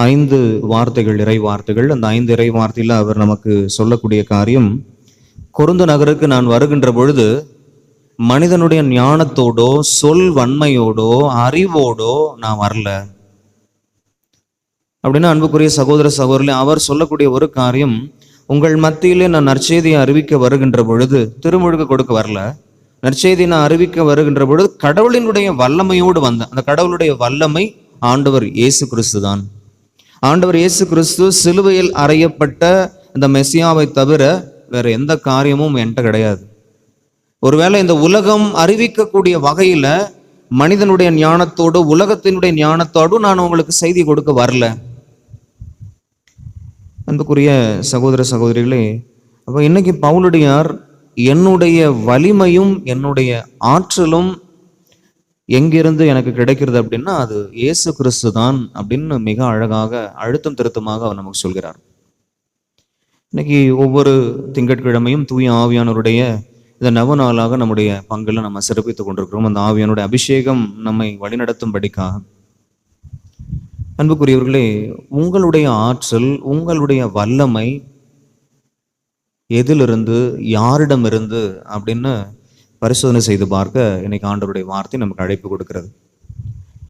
5 வார்த்தைகள், இறை வார்த்தைகள். அந்த 5 இறை வார்த்தையில் அவர் நமக்கு சொல்லக்கூடிய காரியம், கொரிந்து நகருக்கு நான் வருகின்ற பொழுது மனிதனுடைய ஞானத்தோடோ சொல் வன்மையோடோ அறிவோடோ நான் வரல அப்படின்னா, அன்புக்குரிய சகோதர சகோதரி, அவர் சொல்லக்கூடிய ஒரு காரியம், உங்கள் மத்தியிலே நான் நற்செய்தியை அறிவிக்க வருகின்ற பொழுது திருமுழுக்கு கொடுக்க வரல, நற்செய்தியை நான் அறிவிக்க வருகின்ற பொழுது கடவுளினுடைய வல்லமையோடு வந்தேன். அந்த கடவுளுடைய வல்லமை ஆண்டவர் இயேசு கிறிஸ்து தான். ஆண்டவர் இயேசு கிறிஸ்து சிலுவையில் அறையப்பட்ட இந்த மெசியாவை தவிர வேற எந்த காரியமும் என்கிட்ட கிடையாது. ஒருவேளை இந்த உலகம் அறிவிக்கக்கூடிய வகையில மனிதனுடைய ஞானத்தோடு உலகத்தினுடைய ஞானத்தோடு நான் உங்களுக்கு செய்தி கொடுக்க வரல. அன்புக்குரிய சகோதர சகோதரிகளே, அப்போ இன்னைக்கு பவுலடியார் என்னுடைய வலிமையும் என்னுடைய ஆற்றலும் எங்கிருந்து எனக்கு கிடைக்கிறது அப்படின்னா, அது இயேசு கிறிஸ்து தான் அப்படின்னு மிக அழகாக அழுத்தம் திருத்தமாக அவர் நமக்கு சொல்கிறார். இன்னைக்கு ஒவ்வொரு திங்கட்கிழமையும் தூய ஆவியானவருடைய இந்த நவநாளாக நம்முடைய பங்குல நம்ம சிறப்பித்துக் கொண்டிருக்கிறோம். அந்த ஆவியானுடைய அபிஷேகம் நம்மை வழிநடத்தும்படிக்காக. அன்புக்குரியவர்களே, உங்களுடைய ஆற்றல், உங்களுடைய வல்லமை எதிலிருந்து, யாரிடமிருந்து அப்படின்னு பரிசோதனை செய்து பார்க்க இன்னைக்கு ஆண்டவருடைய வார்த்தை நமக்கு அழைப்பு கொடுக்கிறது.